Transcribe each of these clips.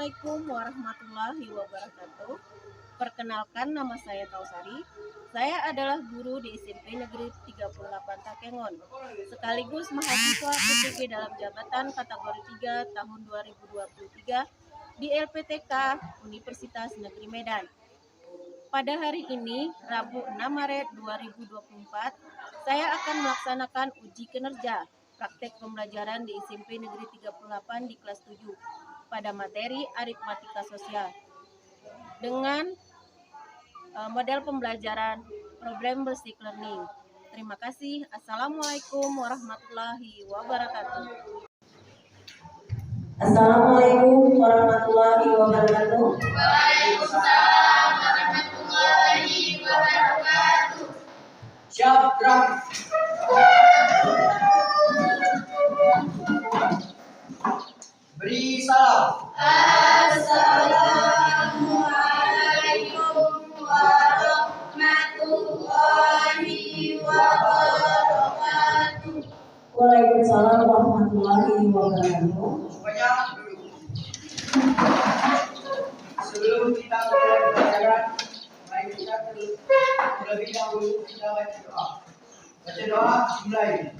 Assalamualaikum warahmatullahi wabarakatuh. Perkenalkan, nama saya Tausari. Saya adalah guru di SMP Negeri 38 Takengon, sekaligus mahasiswa PTG dalam jabatan kategori 3 tahun 2023 di LPTK Universitas Negeri Medan. Pada hari ini, Rabu 6 Maret 2024, saya akan melaksanakan uji kinerja praktek pembelajaran di SMP Negeri 38 di kelas 7 pada materi aritmatika sosial dengan model pembelajaran problem basic learning. Terima kasih. Assalamualaikum warahmatullahi wabarakatuh. Assalamualaikum warahmatullahi wabarakatuh. Waalaikumsalam warahmatullahi wabarakatuh. Siap, gerak. Beri salam. Assalamualaikum warahmatullahi wabarakatuh. Waalaikumsalam warahmatullahi wabarakatuh. Semuanya duduk. Sebelum kita mulai pelajaran, mari kita terlebih dahulu kita baca doa. Baca doa dimulai.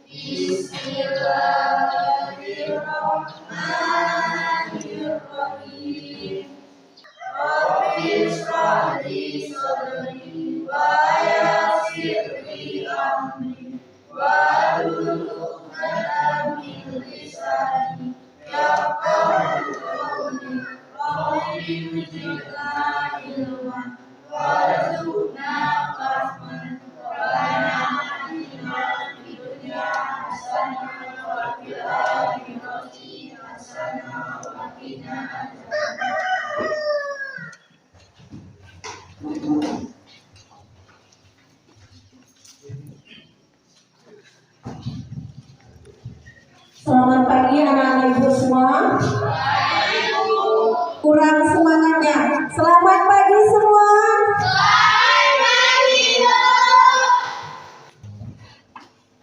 Bismillahirrahmanirrahim. Rabbi shrah li sadri wa yassir li amri wahlul 'uqdatam min lisani yafqahu qawli. Rabbi zidna ilman warzuqna fahman rabbana atina fid dunya hasanah wa fil akhirati hasanah wa qina adzabannar. Selamat pagi anak-anak ibu semua. Kurang semangatnya. Selamat pagi semua.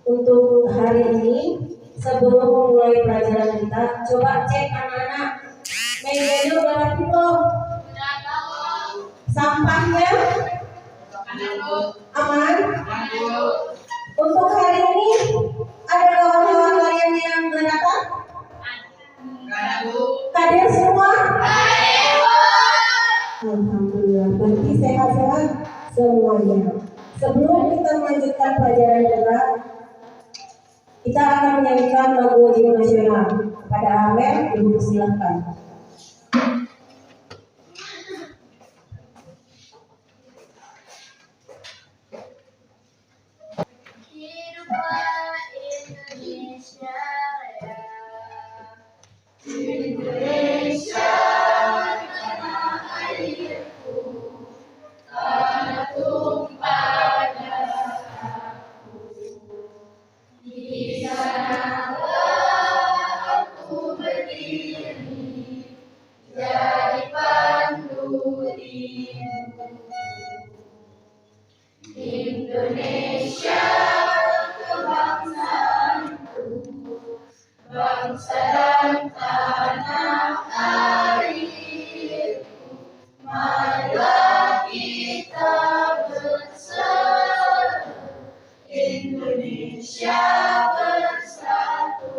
Untuk hari ini, sebelum memulai pelajaran kita, coba cek anak-anak mejanya udah rapi belum? Sampahnya aman? Untuk hari ini ada kawan-kawan kalian yang belum datang? Hadir semua? Alhamdulillah, berarti sehat-sehat semuanya. Sebelum kita melanjutkan pelajaran kita, kita akan menyanyikan lagu ujian nasional. Kepada Amel, ibu silakan. Hiduplah Indonesia Raya. Indonesia tanah airku, tanah tumpah darahku. Di sanalah aku berdiri, jadi pandu dirimu. Indonesia kebangsaanku, bangsa dan tanah airku. Marilah kita bersatu, Indonesia bersatu.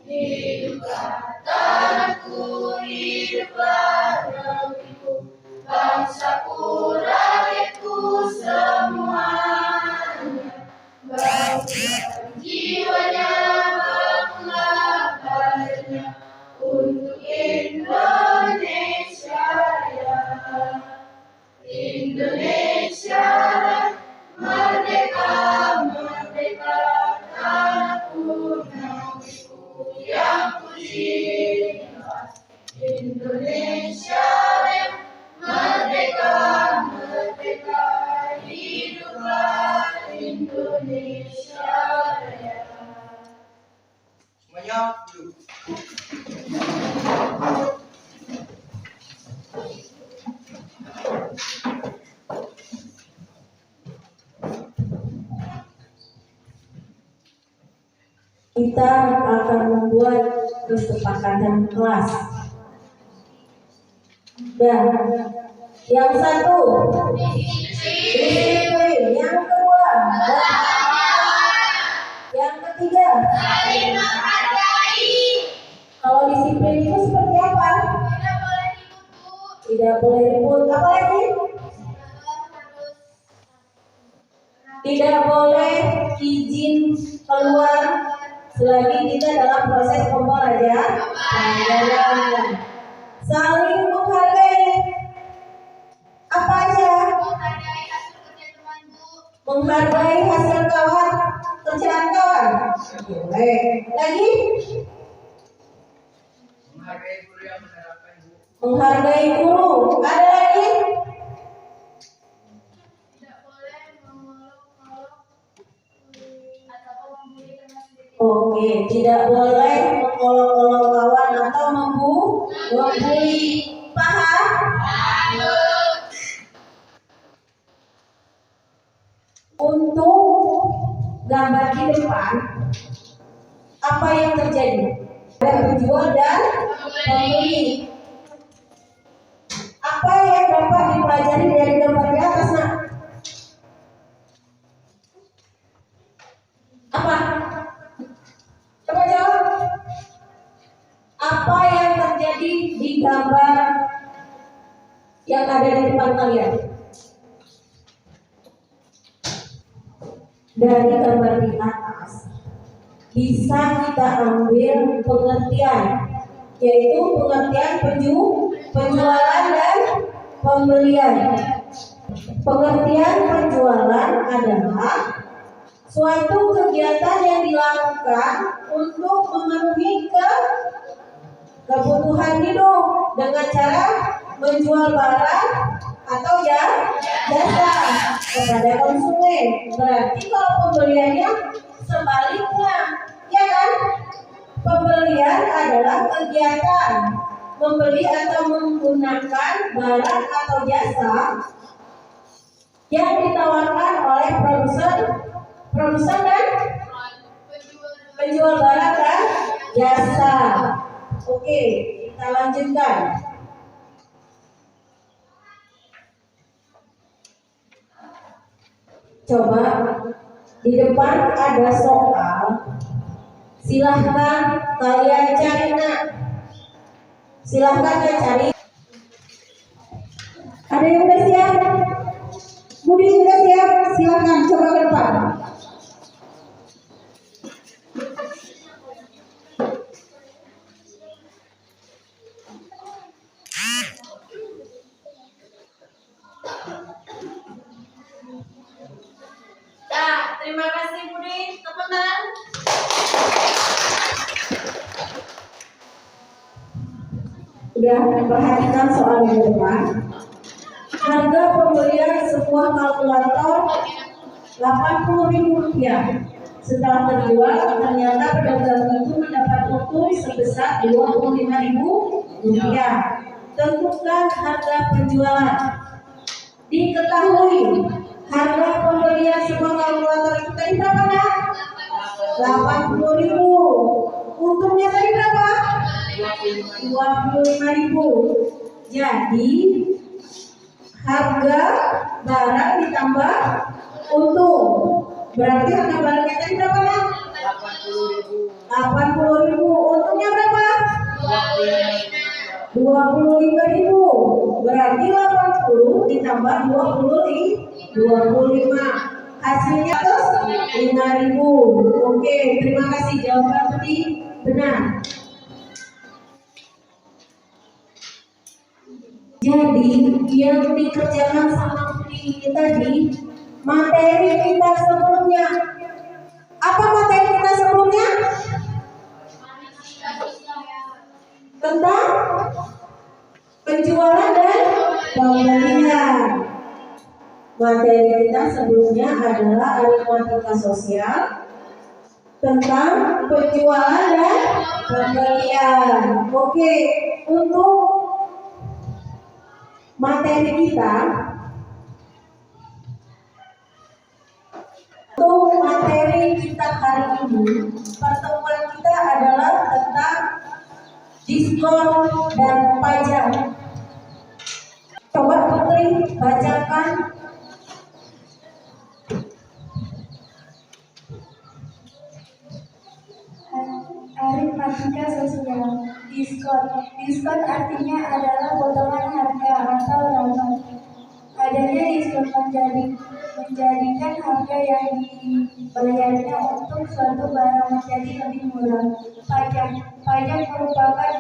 Hiduplah tanahku, hiduplah negeriku, bangsaku, rakyatku semuanya. Bangunlah jiwanya, bangunlah badannya untuk Indonesia Raya. Indonesia merdeka, merdeka, tanahku, negeriku yang ku cinta. Indonesia merdeka, merdeka, hiduplah Indonesia Raya. Semuanya duduk. kita akan membuat kesepakatan kelas. Dan yang satu disiplin, yang kedua yang ketiga saling menghargai. kalau disiplin itu seperti apa? Tidak boleh ribut, Bu. Tidak boleh ribut. Apa lagi? Tidak boleh izin keluar selagi kita dalam proses pembelajaran. Saling menghargai. Apa aja? Menghargai hasil kerja teman, Bu. Menghargai hasil kawan, kerjaan kawan. Boleh. Lagi? Menghargai guru yang menerapkan Bu. Menghargai guru. Ada lagi? Tidak boleh mengolok-olok atau membuli teman sendiri. Oke, tidak boleh mengolok-olok kawan atau membuli. Paham? Untuk gambar di depan, apa yang terjadi? Ada penjual dan pembeli. Apa yang dapat dipelajari dari gambar di atas, nak? Apa? Coba jawab. Apa yang terjadi di gambar yang ada di depan kalian? Dari gambar di atas bisa kita ambil pengertian, yaitu pengertian penjualan dan pembelian. Pengertian penjualan adalah suatu kegiatan yang dilakukan untuk memenuhi kebutuhan hidup dengan cara menjual barang atau jasa kepada konsumen. Berarti kalau pembeliannya sebaliknya, ya kan? Pembelian adalah kegiatan membeli atau menggunakan barang atau jasa yang ditawarkan oleh produsen dan penjual barang dan jasa. Oke, kita lanjutkan. Coba di depan ada soal. Silahkan kalian cari, nak. Silahkan kalian cari. Ada yang udah siap? Budi udah siap? Silahkan coba ke depan. Ya, terima kasih Budi. Tepuk tangan. Udah perhatikan soal yang depan. Harga pembelian sebuah kalkulator Rp80.000. Setelah terjual, ternyata pedagang itu mendapat untung sebesar Rp25.000. Tentukan harga penjualan. Diketahui harga pembelian sebuah kalkulator itu tadi berapa, nak? Rp80.000. Untungnya tadi berapa? Rp25.000. Jadi harga barang ditambah untung. Berarti harga barangnya tadi berapa, nak? Rp80.000. Untungnya berapa? Rp25.000. Berarti 80 ditambah 25. Hasilnya terus 5.000. Oke, terima kasih, jawaban tadi benar. Jadi yang dikerjakan sama Budi tadi materi kita sebelumnya. Apa materi kita sebelumnya? Tentang penjualan dan pembelian. Materi kita sebelumnya adalah aritmatika sosial tentang penjualan dan pembelian. Oke, untuk materi kita tadi hari ini, pertemuan kita adalah tentang diskon dan pajak. Coba Putri bacakan. Aritmatika sosial. Diskon. Diskon artinya adalah potongan harga atau rabat. Adanya diskon menjadikan harga yang dibayarnya untuk suatu barang menjadi lebih murah. Pajak merupakan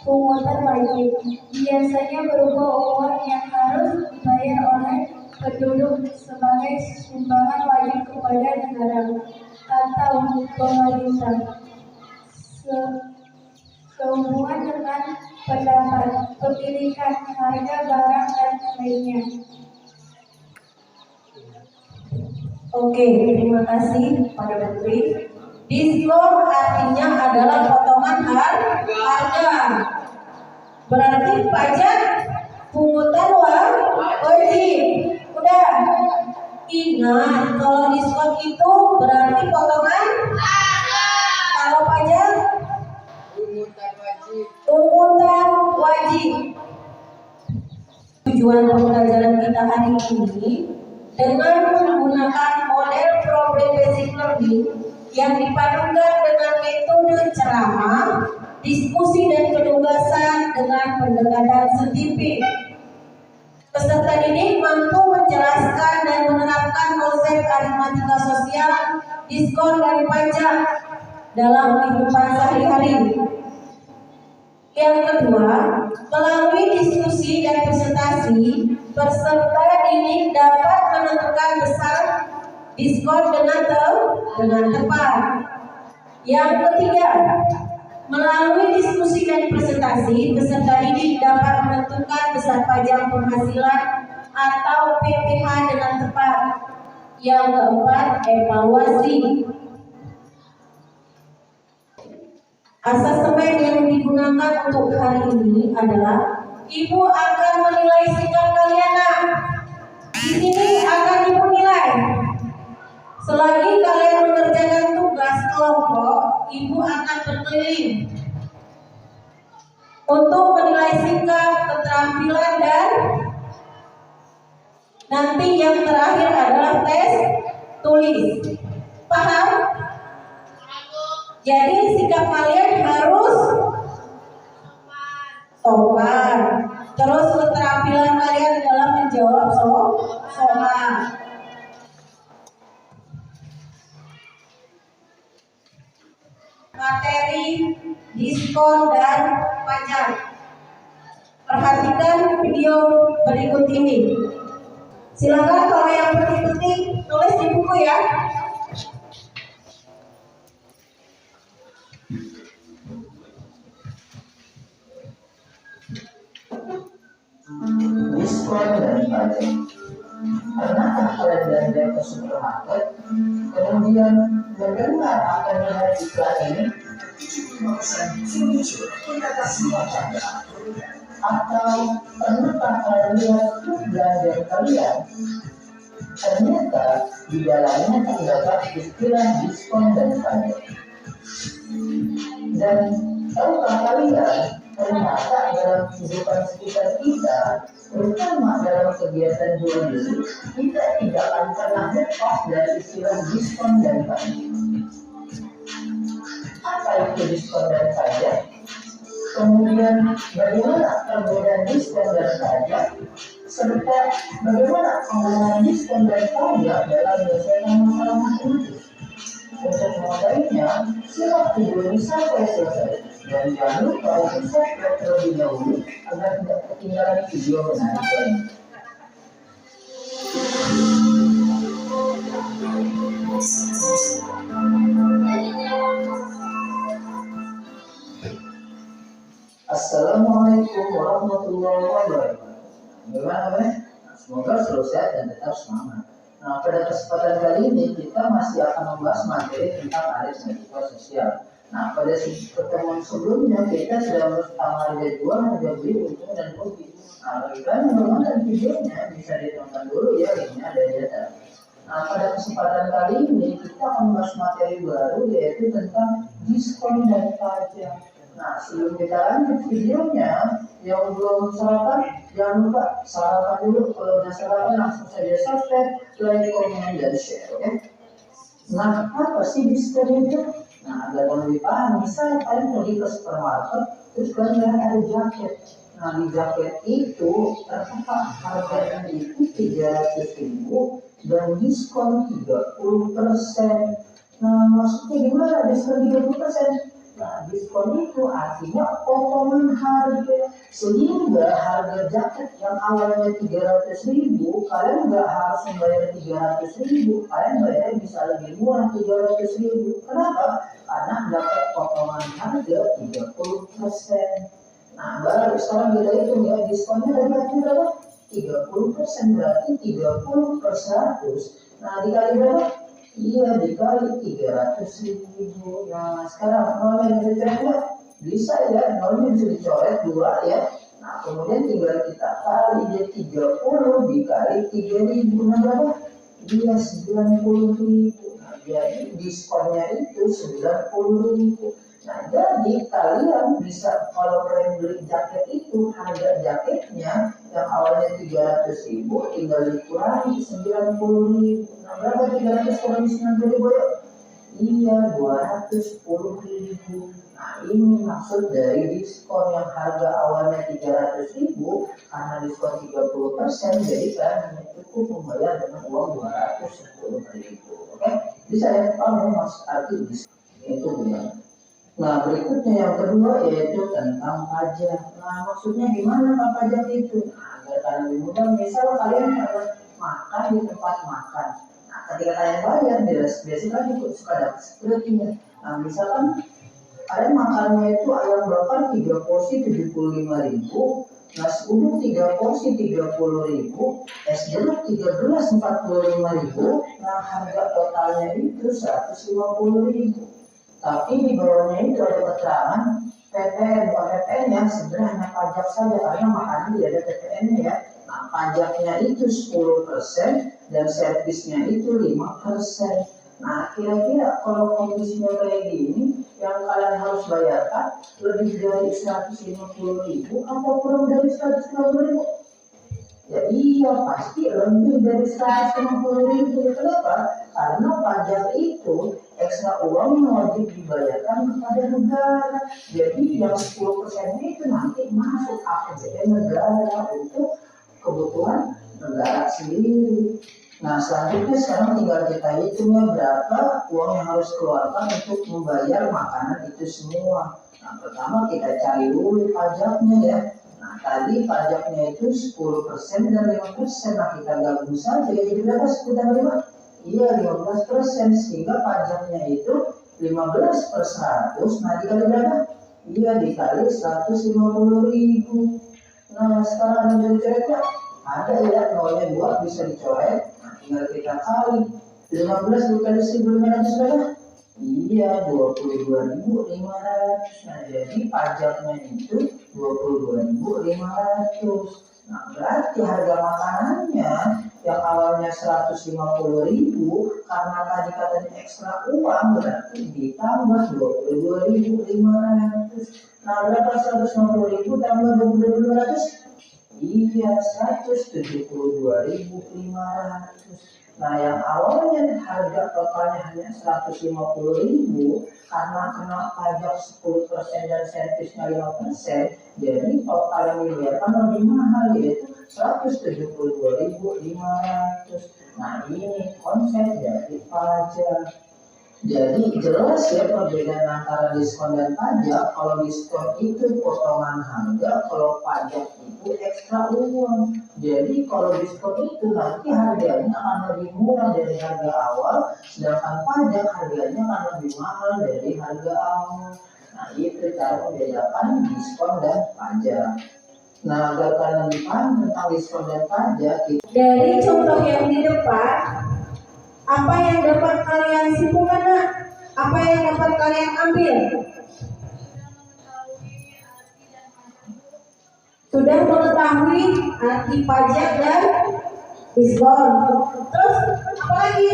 pungutan wajib. Biasanya berupa uang yang harus dibayar oleh penduduk sebagai sumbangan wajib kepada negara atau pemerintah. Sehubungan dengan pendapat, pemilikan, harga barang dan lainnya. Oke, terima kasih pada Putri. Diskon artinya adalah potongan harga. Berarti pajak pungutan wajib. Udah. Ingat, kalau diskon itu berarti potongan. Kalau pajak pungutan wajib. Tujuan pembelajaran kita hari ini dengan menggunakan model problem basic learning yang dipadukan dengan metode ceramah, diskusi dan penugasan dengan pendekatan saintifik. Peserta didik mampu menjelaskan dan menerapkan konsep aritmatika sosial, diskon dan pajak dalam kehidupan sehari-hari. Yang kedua, melalui diskusi dan presentasi, peserta didik dapat menentukan besar diskon dengan tepat. Yang ketiga, melalui diskusi dan presentasi, peserta didik dapat menentukan besar pajak penghasilan atau PPh dengan tepat. Yang keempat, evaluasi. Asesmen yang digunakan untuk hari ini adalah Ibu akan menilai sikap kalian. Di sini akan Ibu nilai. Selagi kalian mengerjakan tugas kelompok, Ibu akan berkeliling untuk menilai sikap, keterampilan, dan nanti yang terakhir adalah tes tulis. Paham? Jadi sikap kalian harus sopan. Terus keterampilan kalian dalam menjawab soal. Materi diskon dan pajak. Perhatikan video berikut ini. Silakan kalau yang penting-penting tulis di buku ya. Diskon dan pajak. Pernahkah kalian belanja ke supermarket, kemudian mendengar akan nilai iklan ini? Atau pernahkah kalian lihat belanja kalian? Ternyata di dalamnya terdapat istilah diskon dan pajak. Dan tahukah kalian, ternyata dalam kehidupan sekitar kita, terutama dalam kegiatan jual beli, kita tidak akan pernah lepas dari istilah diskon dan pajak. Apa itu diskon dan pajak? Kemudian bagaimana perbedaan diskon dan pajak? Serta bagaimana penggunaan diskon dan pajak dalam menyelesaikan masalah matematik? Untuk mengetahuinya, simak video ini sampai selesai. Dan jangan lupa untuk subscribe terlebih dahulu agar tidak ketinggalan video menarik lain. Assalamualaikum warahmatullahi wabarakatuh. Bagaimana? Semoga selalu sehat dan tetap semangat. Nah, pada kesempatan kali ini kita masih akan membahas materi tentang aritmatika sosial. Nah, pada pertemuan sebelumnya kita sudah membahas tentang harga jual, harga beli, untung dan rugi. Nah, bagi kalian yang belum nonton videonya bisa ditonton dulu ya, linknya ada di atas. Nah, pada kesempatan kali ini kita akan membahas materi baru yaitu tentang diskon dan pajak. Nah, sebelum kita lanjut videonya, yang belum sarapan, jangan lupa sarapan dulu. Kalau udah sarapan langsung saja subscribe, like, komen, dan share, oke? Nah, apa sih diskon itu? Nah, agar lebih paham, misalnya kalian pergi ke supermarket, terus kalian lihat ada jaket. Nah, di jaket itu ternyata harganya itu 300.000 dan diskon 30%. Nah, maksudnya gimana diskon 30%? Nah, diskon itu artinya potongan harga, sehingga harga jaket yang awalnya 300.000 kalian nggak harus membayar 300.000, kalian bayarnya bisa lebih murah 300.000. Kenapa? Karena dapat potongan harga 30%. Nah, baru sekarang kita hitung ya, diskonnya dari berapa? 30%, berarti 30 per 100. Nah, dikali berapa? Iya, dikali 300.000. Nah, sekarang nolnya bisa dicoret nggak? Bisa ya, nolnya bisa dicoret 2 ya. Nah, kemudian tinggal kita kali dia 30 dikali 3.000. Nah, berapa? Iya, 90.000. Nah, jadi diskonnya itu 90.000. Nah, jadi kalian bisa kalau kalian beli jaket itu harga jaketnya yang awalnya 300.000 tinggal dikurangi 90.000. Nah, berapa 300 kurangi 90.000? Iya, 210.000. Nah, ini maksud dari diskon yang harga awalnya 300.000 karena diskon 30%, jadi kalian hanya cukup membayar dengan uang 210.000. Oke, bisa ya kamu maksud arti diskon itu gimana? Nah, berikutnya yang kedua yaitu tentang pajak. Nah, maksudnya gimana Pak pajak itu? Nah, agar kalian lebih mudah, misal kalian pernah makan di tempat makan. Nah, ketika kalian bayar, biasanya kan suka dapat security-nya. Nah, misalkan kalian makannya itu ayam bakar 3 porsi 75.000, nasi uduk 3 porsi 30.000, es jeruk 3 gelas 45.000. Nah, harga totalnya itu 150.000. Tapi di bawahnya itu ada keterangan PPN. PPN-nya sebenarnya hanya pajak saja karena makanan tidak ada PPN-nya ya. Nah, pajaknya itu 10% dan servisnya itu 5%. Nah, kira-kira kalau kondisinya kayak gini, yang kalian harus bayarkan lebih dari 150.000 atau kurang dari 150.000? Ya iya, pasti lebih dari 150.000. Kenapa? Karena pajak itu ekstra uang yang wajib dibayarkan kepada negara. Jadi yang 10% itu nanti masuk APBN negara untuk kebutuhan negara sendiri. Nah, selanjutnya sekarang tinggal kita hitung ya berapa uang yang harus keluarkan untuk membayar makanan itu semua. Nah, pertama kita cari dulu pajaknya ya. Nah, tadi pajaknya itu 10% dan 5%. Nah, kita gabung saja. Jadi berapa 10 dan 5? Iya, 15%. Sehingga pajaknya itu 15 per 100. Nah, dikali berapa? Iya, dikali 150.000. Nah, sekarang yang dicoret ya? Ada ya, nolnya 2 bisa dicoret. Nah, tinggal kita kali. 15 dikali 1.500 berapa? Iya, 22.500. Nah, jadi pajaknya itu 22.500. Nah, berarti harga makanannya yang awalnya 150.000 karena tadi katanya ekstra uang berarti ditambah 22.500. Nah, berapa 150.000 tambah 22.500? Iya, 172.500. Nah, yang awalnya harga totalnya hanya 150.000 karena kena pajak 10% dan servisnya 5%, jadi total yang dibayarkan lebih mahal yaitu 172.500. Nah, ini konsep dari pajak. Jadi jelas ya perbedaan antara diskon dan pajak. Kalau diskon itu potongan harga, kalau pajak itu ekstra uang. Jadi kalau diskon itu nanti harganya akan lebih murah dari harga awal, sedangkan pajak harganya akan lebih mahal dari harga awal. Nah, itu cara membedakan diskon dan pajak. Nah, agar kalian lebih paham tentang diskon dan pajak, Dari contoh yang di depan, apa yang dapat kalian simpulkan nak? Apa yang dapat kalian ambil? Sudah mengetahui arti pajak dan diskon. Terus apa lagi?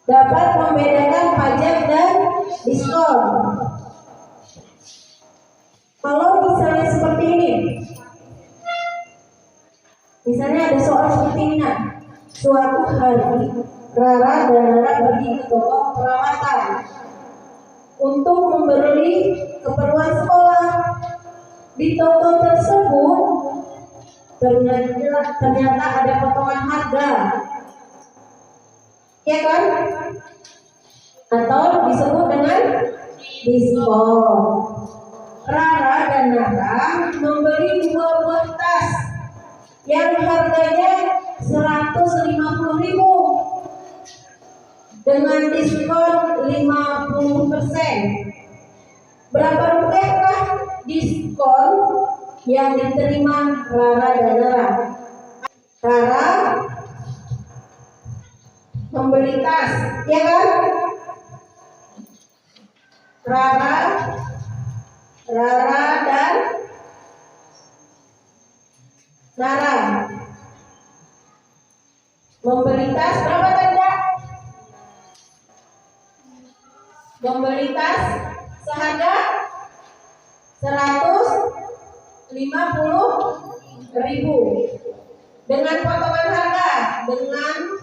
Dapat membedakan pajak dan diskon. Kalau misalnya seperti ini, misalnya ada soal seperti ini, nah, suatu hari Rara dan Nara pergi ke toko perawatan untuk membeli keperluan sekolah. Di toko tersebut ternyata ada potongan harga, ya kan? Atau disebut dengan diskon. Rara dan Nara membeli 2 buah tas yang harganya 150.000 dengan diskon 50%. Berapa rupiahkah diskon yang diterima Rara dan Nara? Rara membeli tas, ya kan? Rara dan Nara membeli tas berapa tanda? Membeli tas seharga 150.000 dengan potongan harga dengan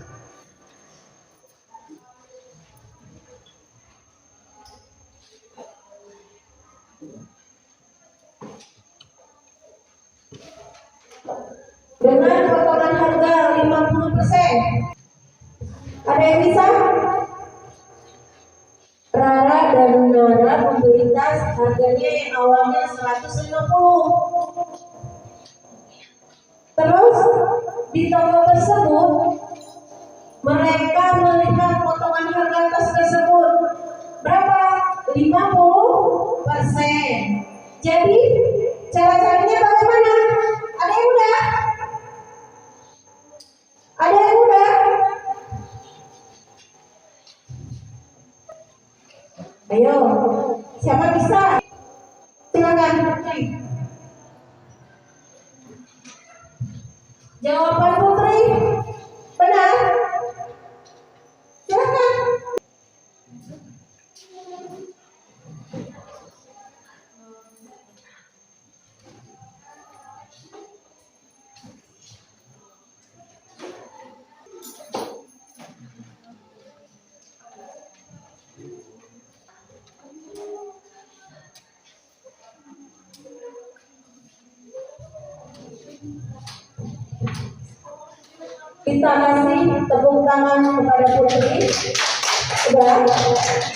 potongan harga 50%. Ada yang bisa? Rara dan Nara membeli tas harganya yang awalnya 150. Terus di toko tersebut mereka melihat potongan harga tas tersebut berapa? 50%. Jadi cara-caranya bagaimana? Ada yang udah? Ada yang udah? Ayo, siapa bisa? Silakan. Jawaban Putri benar? Silakan. Kita kasih tepuk tangan kepada Putri. Sudah,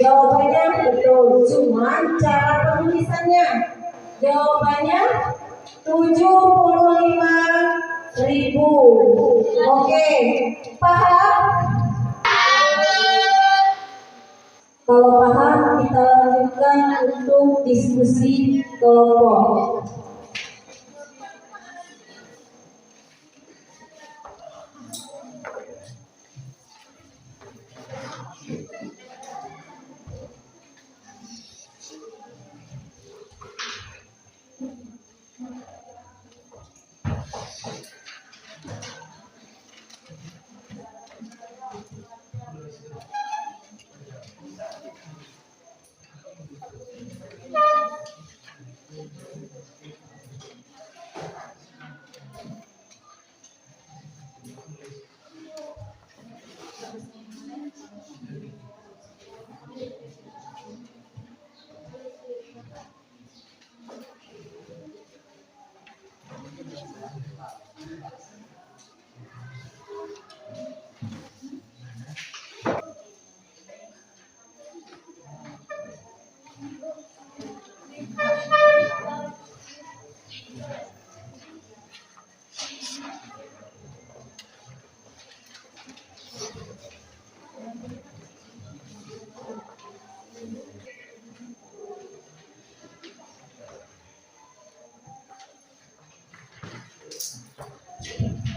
jawabannya betul, cuman cara penulisannya. Jawabannya 75.000. Oke, paham? Kalau paham, kita lanjutkan untuk diskusi kelompok.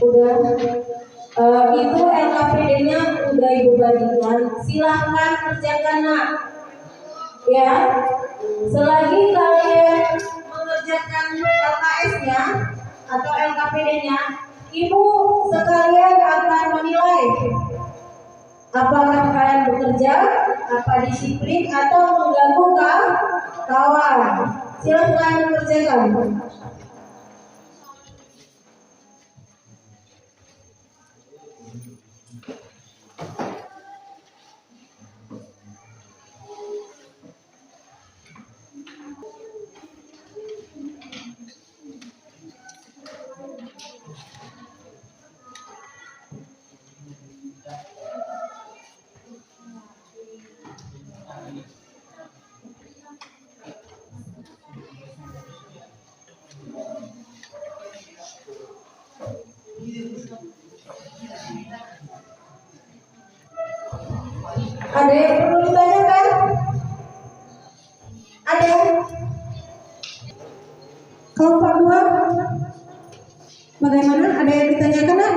Udah, itu LKPD-nya udah Ibu bagikan. Silahkan kerjakan, nak. Ya, selagi kalian mengerjakan LKS-nya, atau LKPD-nya, ibu sekalian akan menilai apakah kalian bekerja, apa disiplin atau mengganggu kawan. Silakan kerjakan. Ada yang perlu ditanyakan? Ada? Kelompok 2 bagaimana? Ada yang ditanyakan? Nak?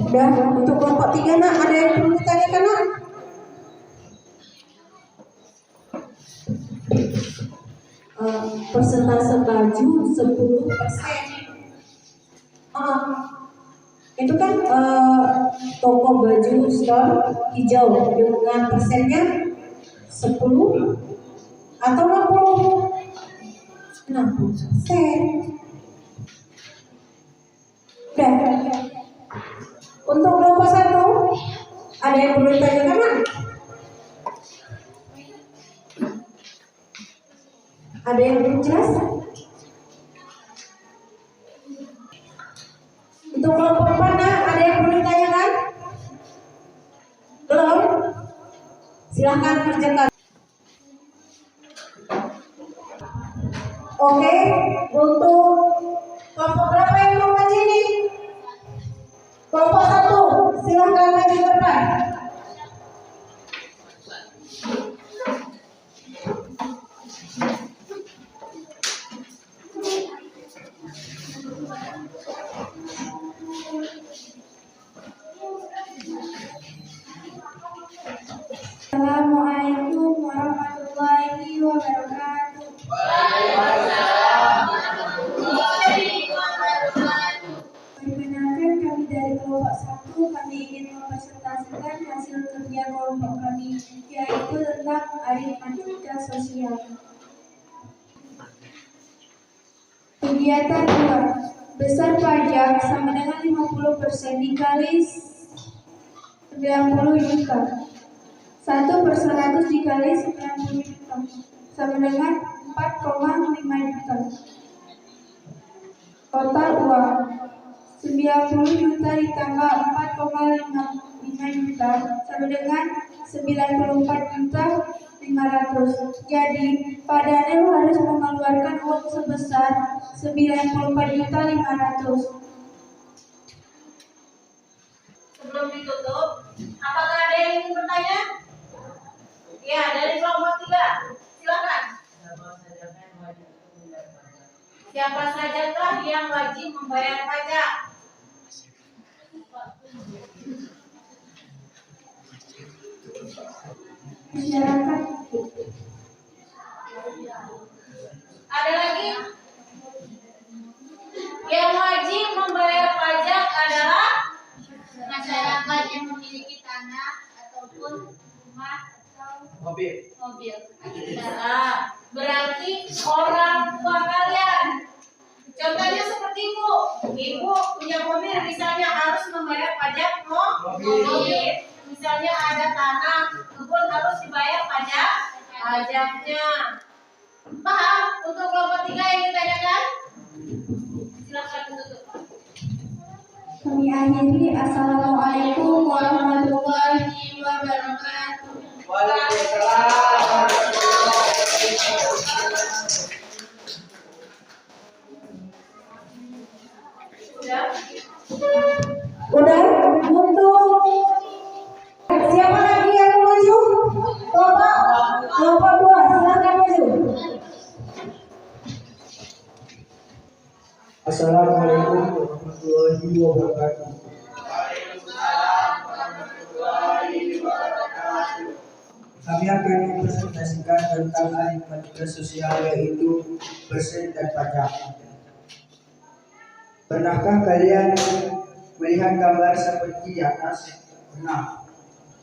Udah, untuk kelompok 3 nak, ada yang perlu ditanyakan nak? Persentase baju 10%. Itu kan toko baju store hijau dengan persennya 10 atau 60%. Udah. Untuk kelompok 1 ada yang perlu ditanyakan nak? Ada yang belum jelas? Untuk kelompok 4 nak, ada yang perlu ditanyakan? Belum? Silahkan kerjakan. Oke, untuk kelompok berapa yang mau ngaji ini? Kelompok 1, silahkan maju ke depan. Assalamualaikum warahmatullahi wabarakatuh. Perkenalkan, kami dari kelompok 1, kami ingin mempresentasikan hasil kerja kelompok kami, yaitu tentang aritmatika sosial. Kegiatan 2, besar pajak sama dengan 50% dikali 90 juta. 1/100 dikali 90 juta sama dengan 4,5 juta. Total uang 90 juta ditambah 4,5 juta sama dengan 94 juta 500. Jadi Pak Daniel harus mengeluarkan uang sebesar 94 juta 500. Sebelum ditutup, apakah ada yang ingin bertanya? Ya, dari kelompok 3, silakan. Siapa sajakah yang wajib membayar pajak? Masyarakat. Ada lagi? Yang wajib membayar pajak adalah Masyarakat yang memiliki tanah ataupun rumah atau Mobil. mobil. nah, berarti orang tua kalian. Contohnya seperti ibu. Ibu punya mobil, misalnya harus membayar pajak mobil. Misalnya ada tanah, kebun harus dibayar pajaknya. Paham? Untuk kelompok 3 yang ditanyakan? Silakan tutup. Kami akhiri. Assalamualaikum warahmatullahi wabarakatuh. Waalaikumsalam warahmatullahi wabarakatuh. Udah, untuk wabarakatuh. Kami akan mempresentasikan tentang aritmatika sosial, yaitu persen dan pajak. Pernahkah kalian melihat gambar seperti di atas? Pernah.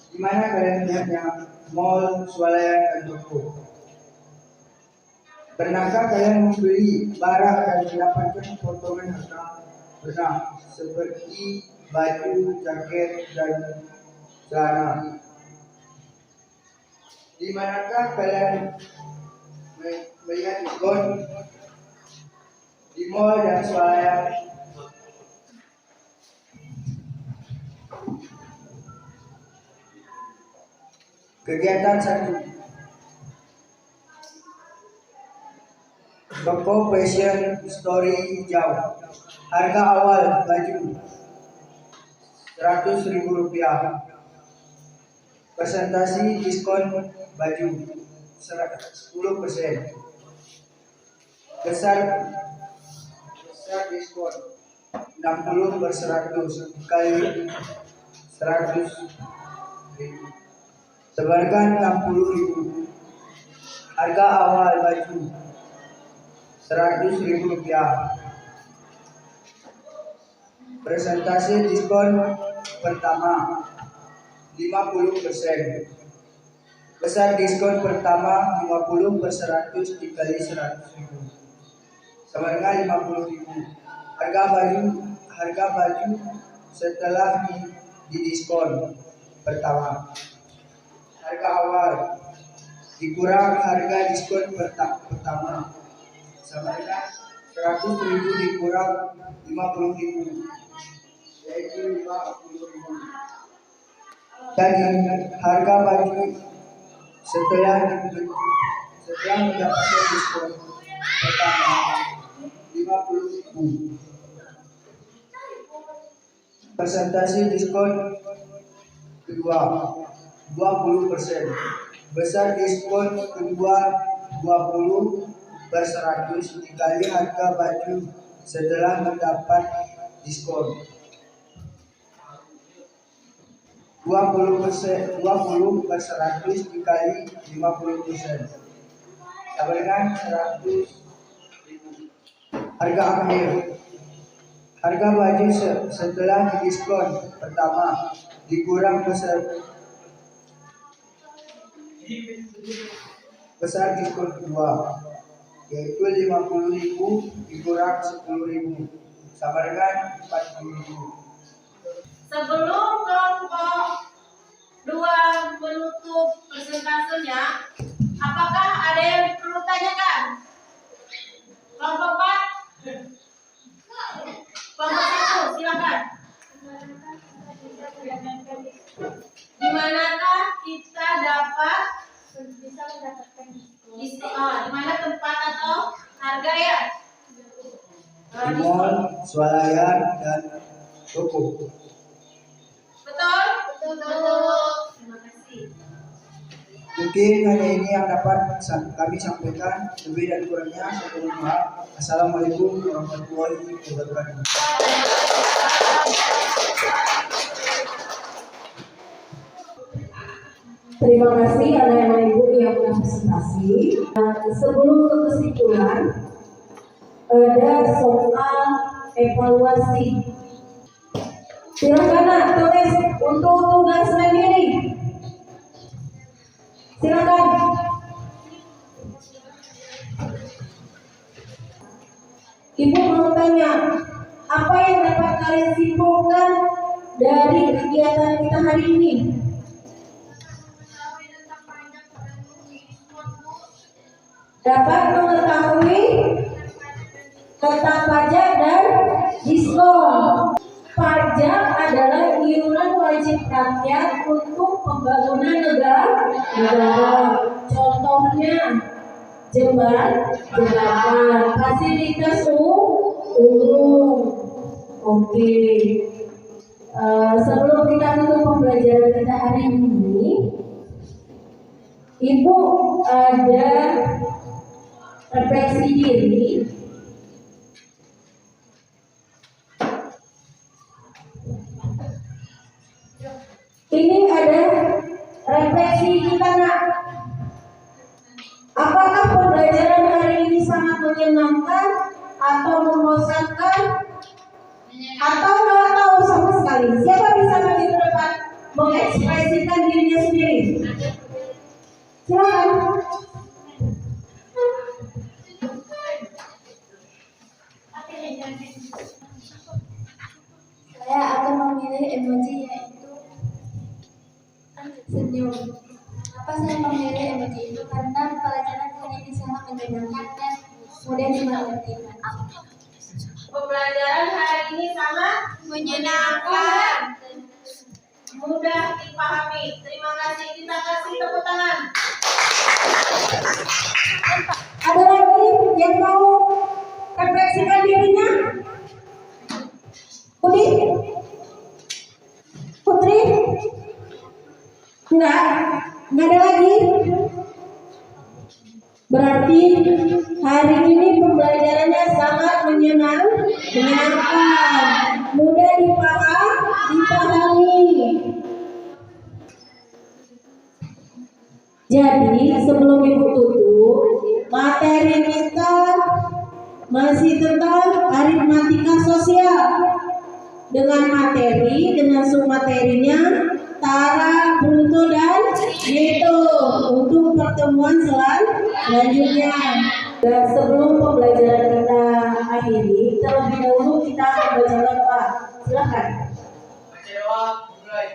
Di mana kalian melihatnya? Mall, swalayan, dan toko. Pernahkah kalian membeli barang dan mendapatkan potongan harga? Pernah. Seperti baju, jaket, dan celana. Di manakah kalian melihat diskon? Di mall dan swalayan. Kegiatan 1. Toko fashion story hijau. Harga awal baju Rp100.000. Presentasi diskon baju 10%. Besar diskon 60/100 kali 100.000. Sebarkan 60.000. Harga awal baju Rp100.000. Presentasi diskon pertama 50%. Besar diskon pertama 50/100 dikali 100.000. Sama dengan 50.000. Harga baju setelah didiskon pertama. Harga awal dikurang harga diskon pertama. Sama dengan 100.000 dikurang 50.000, yaitu 50.000. Dan harga baju setelah mendapatkan diskon pertama 50.000. Presentasi diskon kedua 20%. Besar diskon kedua 20/100 dikali harga baju setelah mendapat diskon 20/100 dikali 50%. Sama dengan 100.000. Harga akhir. Harga baju setelah didiskon pertama dikurang besar diskon kedua, yaitu 50.000 dikurang 10.000, sama dengan 40.000. Sebelum kelompok 2 menutup presentasenya, apakah ada yang perlu tanyakan? Kelompok 4? Kelompok 1, silakan. Di manakah kita dapat bisa mendapatkan diskon? di mana tempat atau harga ya? Di mall, swalayan, dan toko. Betul? Betul. Terima kasih. Mungkin hanya ini yang dapat kami sampaikan. Lebih dan kurangnya saya mohon maaf. Assalamualaikum warahmatullahi wabarakatuh. Terima kasih anak-anak ibu yang presentasi. Sebelum ke kesimpulan, ada soal evaluasi. Silakan nak tulis untuk tugas mandiri. Silakan. Ibu mau tanya, apa yang dapat kalian simpulkan dari kegiatan kita hari ini? Dapat mengetahui tentang pajak dan diskon. Pajak adalah iuran wajib rakyat untuk pembangunan negara. Contohnya jembatan, fasilitas umum. Oke. Sebelum kita tutup pembelajaran kita hari ini, Ibu ada refleksi diri kita nak? Apakah pembelajaran hari ini sangat menyenangkan atau membosankan atau nggak tahu sama sekali? Siapa bisa maju ke depan mengekspresikan dirinya sendiri? Silakan. Saya akan memilih emoji yaitu senyum. Apa saya memilih emoji itu karena pelajaran hari ini sangat menyenangkan dan mudah dimengerti. Pembelajaran hari ini sangat menyenangkan, mudah dipahami. Terima kasih, kita kasih tepuk tangan. Ada lagi yang mau refleksikan dirinya? Putri? Enggak ada lagi. Berarti hari ini pembelajarannya sangat menyenangkan, mudah dipahami. Jadi sebelum Ibu tutup, materi kita masih tentang aritmatika sosial dengan submaterinya tara, bruto, dan neto untuk pertemuan selanjutnya. Dan sebelum pembelajaran kita akhiri, terlebih dahulu kita akan baca doa. Silakan. Baca doa, mulai.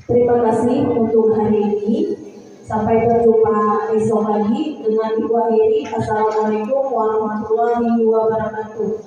Terima kasih untuk hari ini. Sampai berjumpa esok lagi dengan Ibu akhiri. Assalamualaikum warahmatullahi wabarakatuh.